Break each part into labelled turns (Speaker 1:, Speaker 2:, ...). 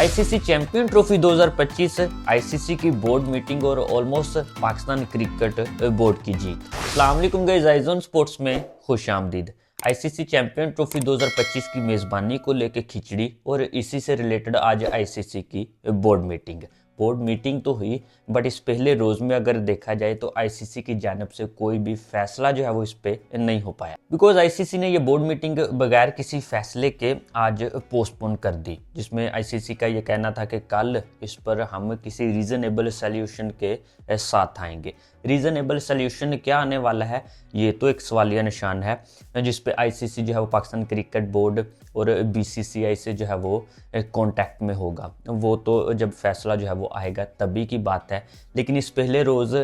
Speaker 1: ICC champion trophy 2025 ICC की board meeting और almost Pakistan cricket board की जीत। अस्सलाम वालेकुम गाइस, आइज़ोन स्पोर्ट्स में खुश आमदीद। आईसीसी चैंपियन ट्रॉफी 2025 की मेज़बानी को लेकर खिचड़ी और इसी से रिलेटेड आज आईसीसी की बोर्ड मीटिंग तो हुई, बट इस पहले रोज़ में अगर देखा जाए तो आईसीसी की जानिब से कोई भी फैसला जो है वो इस पे नहीं हो पाया, बिकॉज आईसीसी ने ये बोर्ड मीटिंग बगैर किसी फैसले के आज पोस्टपोन कर दी, जिसमें आईसीसी का ये कहना था कि कल इस पर हम किसी रीजनेबल सोल्यूशन के साथ आएंगे। रीजनेबल सोल्यूशन क्या आने वाला है, ये तो एक सवालिया निशान है, जिसपे आईसीसी जो है वो पाकिस्तान क्रिकेट बोर्ड और बीसीसीआई से जो है वो कांटेक्ट में होगा। वो तो जब फैसला जो है वो आएगा तभी की बात है। लेकिन इस पहले रोज़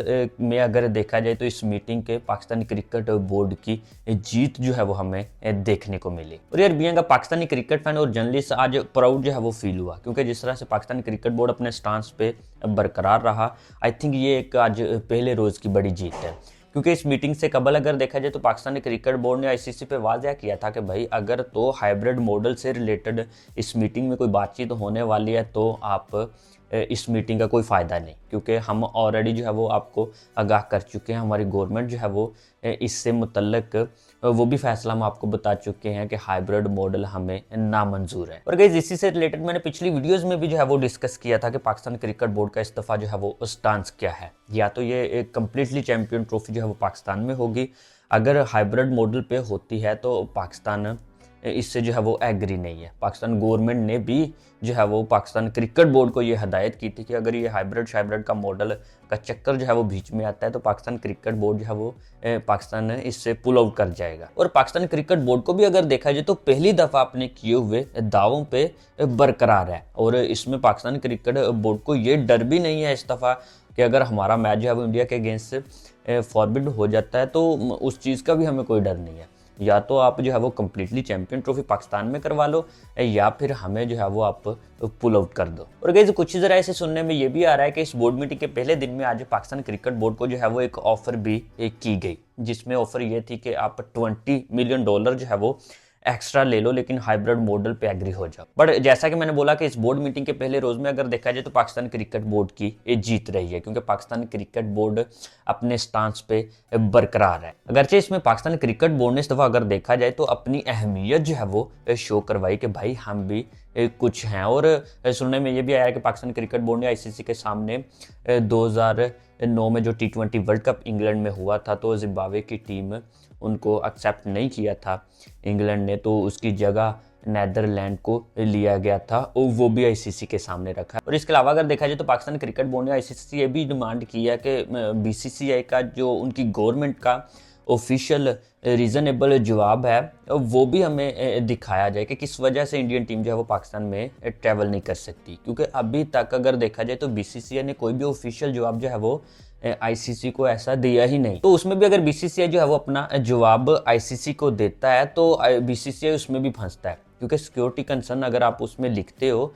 Speaker 1: में अगर देखा जाए तो इस मीटिंग के पाकिस्तान क्रिकेट बोर्ड की जीत जो है वो हमें देखने को मिली। और यार बीइंग पाकिस्तानी क्रिकेट फैन और जर्नलिस्ट आज प्राउड जो है वो फील हुआ, क्योंकि जिस तरह से पाकिस्तान क्रिकेट बोर्ड अपने स्टांस पे बरकरार रहा, आई थिंक ये एक आज पहले रोज़ की बड़ी जीत है। क्योंकि इस मीटिंग से कबल अगर देखा जाए तो पाकिस्तानी क्रिकेट बोर्ड ने आईसीसी पे वाज़ह किया था कि भाई अगर तो हाइब्रिड मॉडल से रिलेटेड इस मीटिंग में कोई बातचीत होने वाली है तो आप इस मीटिंग का कोई फ़ायदा नहीं, क्योंकि हम ऑलरेडी जो है वो आपको आगाह कर चुके हैं। हमारी गवर्नमेंट जो है वो इससे मुतल्लिक वो भी फैसला हम आपको बता चुके हैं कि हाइब्रिड मॉडल हमें नामंजूर है। और गाइस इसी से रिलेटेड मैंने पिछली वीडियोस में भी जो है वो डिस्कस किया था कि पाकिस्तान क्रिकेट बोर्ड का इस दफ़ा जो है वो स्टांस क्या है। या तो ये एक कम्प्लीटली चैंपियन ट्रॉफी जो है वो पाकिस्तान में होगी, अगर हाइब्रिड मॉडल पे होती है तो पाकिस्तान इससे जो है वो एग्री नहीं है। पाकिस्तान गवर्नमेंट ने भी जो है वो पाकिस्तान क्रिकेट बोर्ड को ये हदायत की थी कि अगर ये हाइब्रिड का मॉडल का चक्कर जो है वो बीच में आता है तो पाकिस्तान क्रिकेट बोर्ड जो है वो पाकिस्तान इससे पुल आउट कर जाएगा। और पाकिस्तान क्रिकेट बोर्ड को भी अगर देखा जाए तो पहली दफ़ा अपने किए हुए दावों पे बरकरार है, और इसमें पाकिस्तान क्रिकेट बोर्ड को ये डर भी नहीं है इस दफ़ा कि अगर हमारा मैच जो है वो इंडिया के अगेंस्ट फॉरबिड हो जाता है तो उस चीज़ का भी हमें कोई डर नहीं है। या तो आप जो है वो कम्प्लीटली चैंपियन ट्रॉफी पाकिस्तान में करवा लो, या फिर हमें जो है वो आप पुल आउट कर दो। और गाइस कुछ ही ज़रा ऐसे सुनने में ये भी आ रहा है कि इस बोर्ड मीटिंग के पहले दिन में आज पाकिस्तान क्रिकेट बोर्ड को जो है वो एक ऑफर भी की गई, जिसमें ऑफर ये थी कि आप $20 मिलियन जो है वो एक्स्ट्रा ले लो, लेकिन हाइब्रिड मॉडल पे एग्री हो जाओ। बट जैसा कि मैंने बोला कि इस बोर्ड मीटिंग के पहले रोज में अगर देखा जाए तो पाकिस्तान क्रिकेट बोर्ड की ये जीत रही है, क्योंकि पाकिस्तान क्रिकेट बोर्ड अपने स्टांस पे बरकरार है। अगरचे इसमें पाकिस्तान क्रिकेट बोर्ड ने इस दफा अगर देखा जाए तो अपनी अहमियत जो है वो शो करवाई कि भाई हम भी कुछ हैं। और सुनने में ये भी आया कि पाकिस्तान क्रिकेट बोर्ड ने आईसीसी के सामने 2009 में जो T20 वर्ल्ड कप इंग्लैंड में हुआ था तो जिम्बाब्वे की टीम उनको एक्सेप्ट नहीं किया था इंग्लैंड ने, तो उसकी जगह नेदरलैंड को लिया गया था और वो भी आईसीसी के सामने रखा। और इसके अलावा अगर देखा जाए तो पाकिस्तान क्रिकेट बोर्ड ने आईसीसी से ये भी डिमांड की है कि बीसीसीआई का जो उनकी गवर्नमेंट का ऑफिशियल रीज़नेबल जवाब है वो भी हमें दिखाया जाए कि किस वजह से इंडियन टीम जो है वो पाकिस्तान में ट्रैवल नहीं कर सकती, क्योंकि अभी तक अगर देखा जाए तो बीसीसीआई ने कोई भी ऑफिशियल जवाब जो है वो आईसीसी को ऐसा दिया ही नहीं। तो उसमें भी अगर बीसीसीआई जो है वो अपना जवाब आईसीसी को देता है तो बीसीसीआई उसमें भी फंसता है, क्योंकि सिक्योरिटी कंसर्न अगर आप उसमें लिखते हो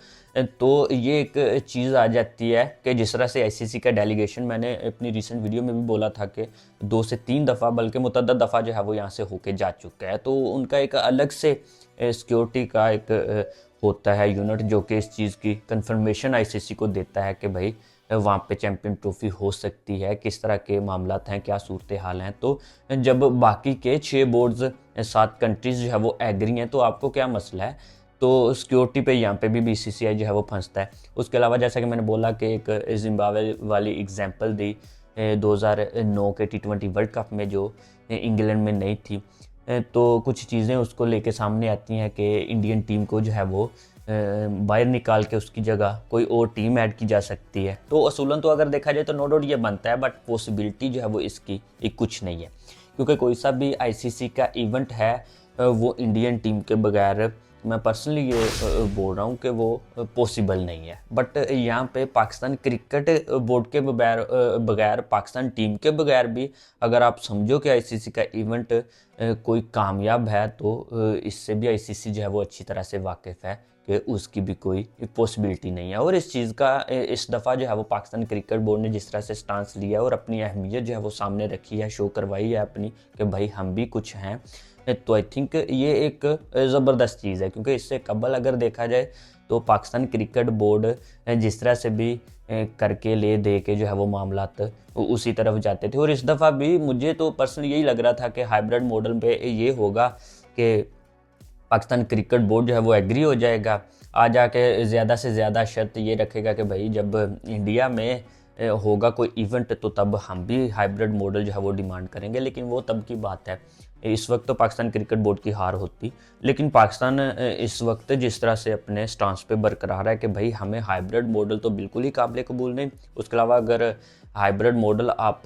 Speaker 1: तो ये एक चीज़ आ जाती है कि जिस तरह से आईसीसी का डेलीगेशन मैंने अपनी रिसेंट वीडियो में भी बोला था कि 2 से 3 दफ़ा बल्कि मुतअद्दद दफ़ा जो है वो यहाँ से होके जा चुका है, तो उनका एक अलग से सिक्योरिटी का एक होता है यूनिट जो कि इस चीज़ की कंफर्मेशन आईसीसी को देता है कि भाई वहाँ पे चैंपियन ट्रॉफी हो सकती है, किस तरह के मामलात हैं, क्या सूरत हाल हैं। तो जब बाकी के 6 बोर्ड्स 7 कंट्रीज़ जो है वो एग्री हैं तो आपको क्या मसला है। तो सिक्योरिटी पे यहाँ पे भी बीसीसीआई जो है वो फंसता है। उसके अलावा जैसा कि मैंने बोला कि एक जिम्बाब्वे वाली एग्जांपल दी 2009 के T20 वर्ल्ड कप में जो इंग्लैंड में नहीं थी, तो कुछ चीज़ें उसको लेके सामने आती हैं कि इंडियन टीम को जो है वो बाहर निकाल के उसकी जगह कोई और टीम ऐड की जा सकती है। तो असूलन तो अगर देखा जाए तो नो डाउट ये बनता है, बट पॉसिबिलिटी जो है वो इसकी कुछ नहीं है, क्योंकि कोई सा भी आईसीसी का इवेंट है वो इंडियन टीम के बगैर, मैं पर्सनली ये बोल रहा हूँ कि वो पॉसिबल नहीं है। बट यहाँ पे पाकिस्तान क्रिकेट बोर्ड के बगैर पाकिस्तान टीम के बगैर भी अगर आप समझो कि आईसीसी का इवेंट कोई कामयाब है तो इससे भी आईसीसी जो है वो अच्छी तरह से वाकिफ़ है कि उसकी भी कोई पॉसिबिलिटी नहीं है। और इस चीज़ का इस दफ़ा जो है वो पाकिस्तान क्रिकेट बोर्ड ने जिस तरह से स्टांस लिया और अपनी अहमियत जो है वो सामने रखी है, शो करवाई है अपनी कि भाई हम भी कुछ हैं, तो आई थिंक ये एक ज़बरदस्त चीज़ है। क्योंकि इससे कबल अगर देखा जाए तो पाकिस्तान क्रिकेट बोर्ड जिस तरह से भी करके ले दे के जो है वो मामलात उसी तरफ जाते थे। और इस दफ़ा भी मुझे तो पर्सनली यही लग रहा था कि हाइब्रिड मॉडल पे ये होगा कि पाकिस्तान क्रिकेट बोर्ड जो है वो एग्री हो जाएगा, आ जाके ज़्यादा से ज़्यादा शर्त ये रखेगा कि भाई जब इंडिया में होगा कोई इवेंट तो तब हम भी हाइब्रिड मॉडल जो है वो डिमांड करेंगे। लेकिन वो तब की बात है, इस वक्त तो पाकिस्तान क्रिकेट बोर्ड की हार होती। लेकिन पाकिस्तान इस वक्त जिस तरह से अपने स्टांस पे बरकरार है कि भाई हमें हाइब्रिड मॉडल तो बिल्कुल ही काबिल कबूल नहीं। उसके अलावा अगर हाइब्रिड मॉडल आप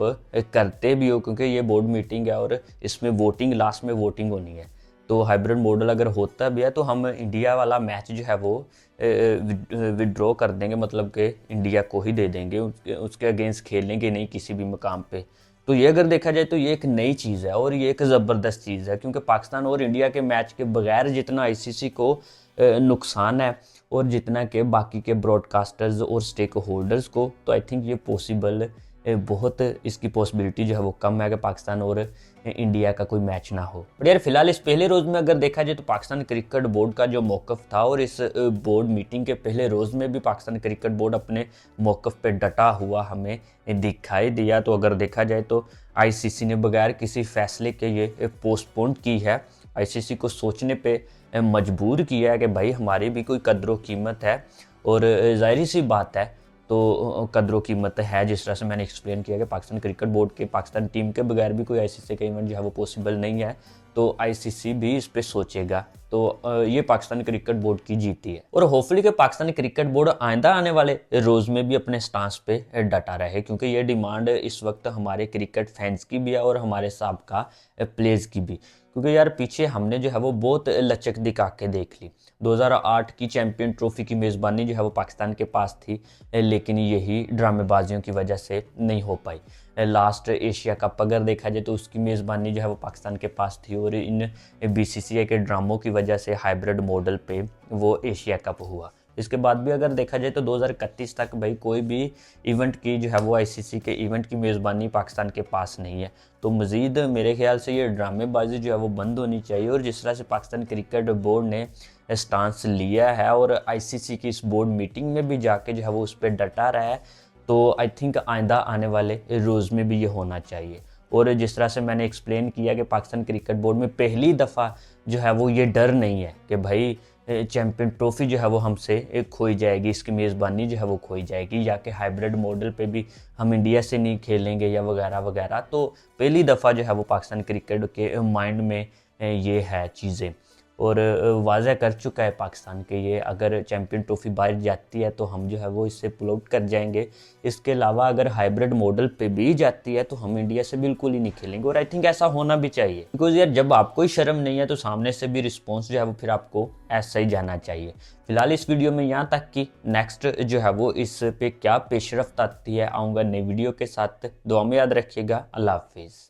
Speaker 1: करते भी हो, क्योंकि ये बोर्ड मीटिंग है और इसमें वोटिंग, लास्ट में वोटिंग होनी है, तो हाइब्रिड मॉडल अगर होता भी है तो हम इंडिया वाला मैच जो है वो विड्रॉ कर देंगे, मतलब कि इंडिया को ही दे देंगे, उसके अगेंस्ट खेलेंगे नहीं किसी भी मकाम पे। तो ये अगर देखा जाए तो ये एक नई चीज़ है और ये एक ज़बरदस्त चीज़ है, क्योंकि पाकिस्तान और इंडिया के मैच के बगैर जितना आईसीसी को नुकसान है और जितना के बाकी के ब्रॉडकास्टर्स और स्टेक होल्डर्स को, तो आई थिंक ये पॉसिबल बहुत इसकी पॉसिबिलिटी जो है वो कम है कि पाकिस्तान और इंडिया का कोई मैच ना हो। बट यार फिलहाल इस पहले रोज़ में अगर देखा जाए तो पाकिस्तान क्रिकेट बोर्ड का जो मौक़िफ़ था, और इस बोर्ड मीटिंग के पहले रोज़ में भी पाकिस्तान क्रिकेट बोर्ड अपने मौक़िफ़ पे डटा हुआ हमें दिखाई दिया। तो अगर देखा जाए तो आईसीसी ने बगैर किसी फैसले के ये पोस्टपोन की है, आईसीसी को सोचने पे मजबूर किया है कि भाई हमारी भी कोई कदर कीमत है। और ज़ाहिर सी बात है, तो कदर कीमत है, जिस तरह से मैंने एक्सप्लेन किया कि पाकिस्तान क्रिकेट बोर्ड के पाकिस्तान टीम के बगैर भी कोई आईसीसी का इवेंट जो है वो पॉसिबल नहीं है, तो आईसीसी भी इस पे सोचेगा। तो ये पाकिस्तान क्रिकेट बोर्ड की जीती है और होपफुली कि पाकिस्तान क्रिकेट बोर्ड आइंदा आने वाले रोज़ में भी अपने स्टांस पे डटा रहे, क्योंकि ये डिमांड इस वक्त हमारे क्रिकेट फैंस की भी है और हमारे साबका प्लेयर्स की भी। क्योंकि यार पीछे हमने जो है वो बहुत लचक दिखा के देख ली। 2008 की चैंपियन ट्रॉफी की मेज़बानी जो है वो पाकिस्तान के पास थी, लेकिन यही ड्रामेबाजियों की वजह से नहीं हो पाई। लास्ट एशिया कप अगर देखा जाए तो उसकी मेज़बानी जो है वो पाकिस्तान के पास थी, और इन बीसीसीआई के ड्रामों की वजह से हाइब्रिड मॉडल पे वो एशिया कप हुआ। इसके बाद भी अगर देखा जाए तो 2031 तक भाई कोई भी इवेंट की जो है वो आईसीसी के इवेंट की मेज़बानी पाकिस्तान के पास नहीं है। तो मज़ीद मेरे ख्याल से ये ड्रामेबाजी जो है वो बंद होनी चाहिए। और जिस तरह से पाकिस्तान क्रिकेट बोर्ड ने स्टांस लिया है और आईसीसी की इस बोर्ड मीटिंग में भी जाके जो है वो उस पर डटा रहा है, तो आई थिंक आइंदा आने वाले रोज़ में भी ये होना चाहिए। और जिस तरह से मैंने एक्सप्लेन किया कि पाकिस्तान क्रिकेट बोर्ड में पहली दफ़ा जो है वो ये डर नहीं है कि भाई चैंपियन ट्रॉफी जो है वो हमसे खोई जाएगी, इसकी मेज़बानी जो है वो खोई जाएगी, या कि हाइब्रिड मॉडल पे भी हम इंडिया से नहीं खेलेंगे या वगैरह वगैरह। तो पहली दफ़ा जो है वो पाकिस्तान क्रिकेट के माइंड में ये है चीज़ें, और वाज़ह कर चुका है पाकिस्तान के ये, अगर चैंपियन ट्रॉफी बाहर जाती है तो हम जो है वो इससे पुल आउट कर जाएंगे। इसके अलावा अगर हाइब्रिड मॉडल पे भी जाती है तो हम इंडिया से बिल्कुल ही नहीं खेलेंगे, और आई थिंक ऐसा होना भी चाहिए। बिकॉज यार जब आपको ही शर्म नहीं है तो सामने से भी रिस्पॉन्स जो है वो फिर आपको ऐसा ही जाना चाहिए। फिलहाल इस वीडियो में यहाँ तक कि नेक्स्ट जो है वो इस पे क्या पेशरफ्त आती है, आऊँगा नई वीडियो के साथ। दुआ में याद रखिएगा। अल्लाह हाफिज़।